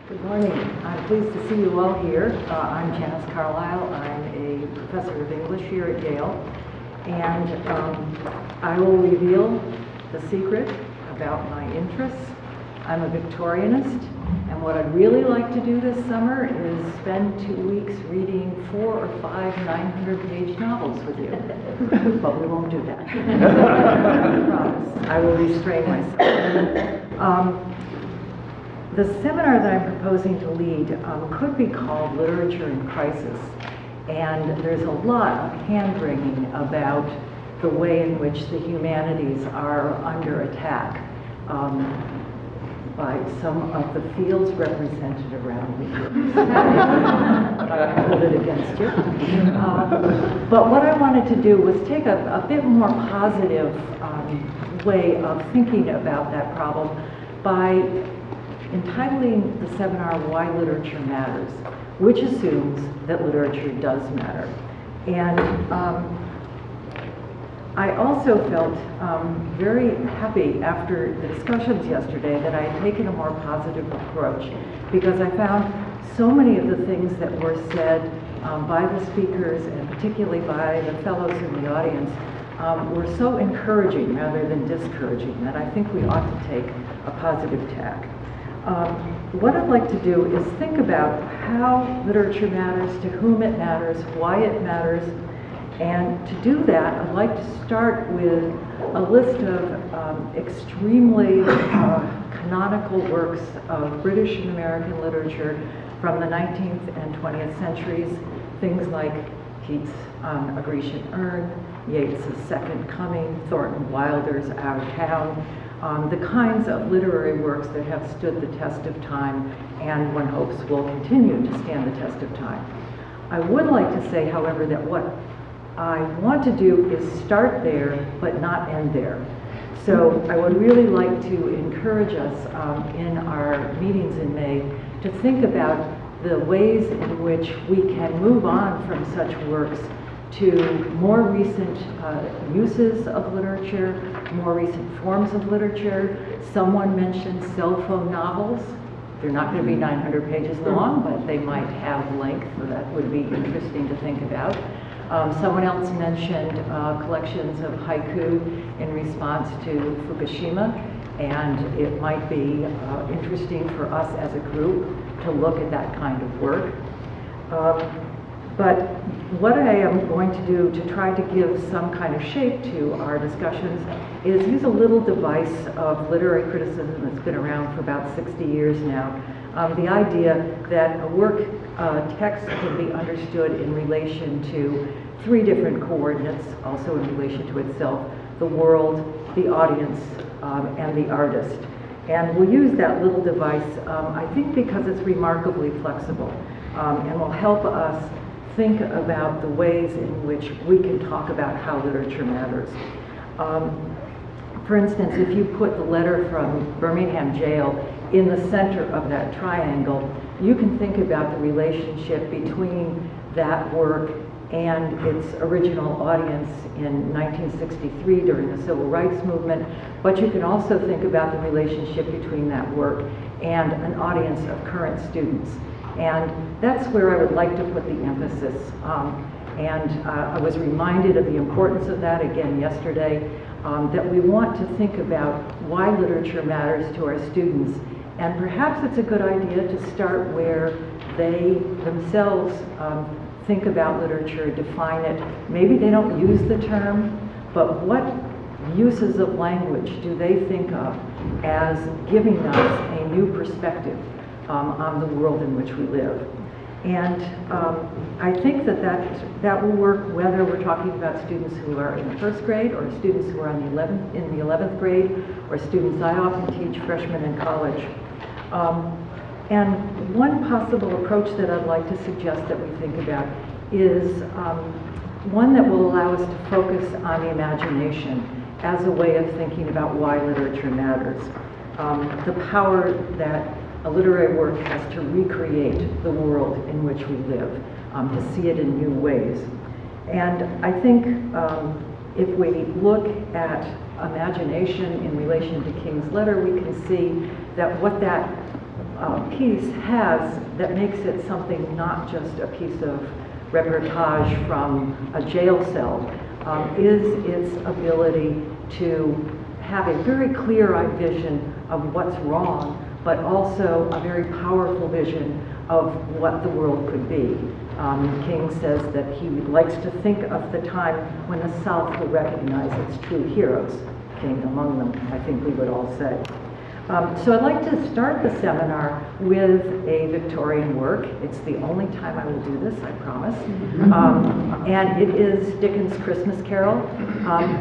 Good morning. I'm pleased to see you all here. I'm Janice Carlisle. I'm a professor of English here at Yale, and I will reveal the secret about my interests. I'm a Victorianist, and what I'd really like to do this summer is spend 2 weeks reading 4 or 5 900-page novels with you. But we won't do that. I promise. I will restrain myself. The seminar that I'm proposing to lead could be called Literature in Crisis, and there's a lot of hand-wringing about the way in which the humanities are under attack by some of the fields represented around me. I hold it against you. But what I wanted to do was take a bit more positive way of thinking about that problem by entitling the seminar Why Literature Matters, which assumes that literature does matter. And I also felt very happy after the discussions yesterday that I had taken a more positive approach, because I found so many of the things that were said by the speakers, and particularly by the fellows in the audience, were so encouraging rather than discouraging that I think we ought to take a positive tack. What I'd like to do is think about how literature matters, to whom it matters, why it matters, and to do that, I'd like to start with a list of extremely canonical works of British and American literature from the 19th and 20th centuries, things like Keats' A Grecian Urn, Yeats' Second Coming, Thornton Wilder's Our Town, the kinds of literary works that have stood the test of time and one hopes will continue to stand the test of time. I would like to say, however, that what I want to do is start there but not end there. So I would really like to encourage us in our meetings in May to think about the ways in which we can move on from such works to more recent uses of literature, more recent forms of literature. Someone mentioned cell phone novels. They're not going to be 900 pages long, but they might have length, so that would be interesting to think about. Someone else mentioned collections of haiku in response to Fukushima, and it might be interesting for us as a group to look at that kind of work. But what I am going to do to try to give some kind of shape to our discussions is use a little device of literary criticism that's been around for about 60 years now. The idea that a work text can be understood in relation to 3 different coordinates, also in relation to itself: the world, the audience, and the artist. And we'll use that little device, I think, because it's remarkably flexible and will help us think about the ways in which we can talk about how literature matters. For instance, if you put the letter from Birmingham jail in the center of that triangle, you can think about the relationship between that work and its original audience in 1963 during the Civil Rights Movement, but you can also think about the relationship between that work and an audience of current students. And that's where I would like to put the emphasis. I was reminded of the importance of that again yesterday, that we want to think about why literature matters to our students. And perhaps it's a good idea to start where they themselves think about literature, define it. Maybe they don't use the term, but what uses of language do they think of as giving us a new perspective on the world in which we live? And I think that will work whether we're talking about students who are in the 1st grade, or students who are in the 11th grade, or students I often teach, freshmen in college. And one possible approach that I'd like to suggest that we think about is one that will allow us to focus on the imagination as a way of thinking about why literature matters. The power that a literary work has to recreate the world in which we live, to see it in new ways. And I think if we look at imagination in relation to King's letter, we can see that what that piece has that makes it something not just a piece of reportage from a jail cell is its ability to have a very clear vision of what's wrong, but also a very powerful vision of what the world could be. King says that he likes to think of the time when the South will recognize its true heroes, King among them, I think we would all say. So I'd like to start the seminar with a Victorian work. It's the only time I will do this, I promise. And it is Dickens' Christmas Carol,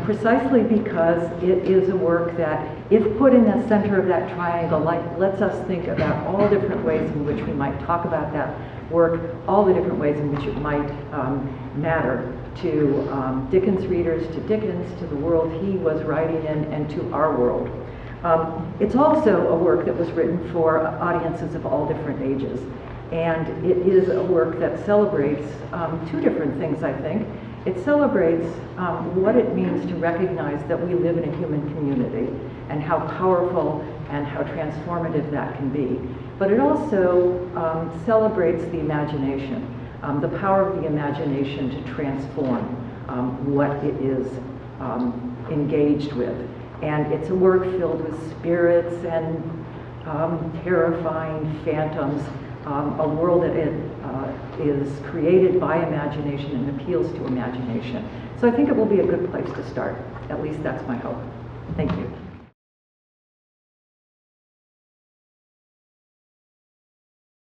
precisely because it is a work that, if put in the center of that triangle, lets us think about all different ways in which we might talk about that work, all the different ways in which it might matter to Dickens readers, to Dickens, to the world he was writing in, and to our world. It's also a work that was written for audiences of all different ages. And it is a work that celebrates two different things, I think. It celebrates what it means to recognize that we live in a human community and how powerful and how transformative that can be. But it also celebrates the imagination, the power of the imagination to transform what it is engaged with. And it's a work filled with spirits and terrifying phantoms, a world that is created by imagination and appeals to imagination. So I think it will be a good place to start. At least that's my hope. Thank you.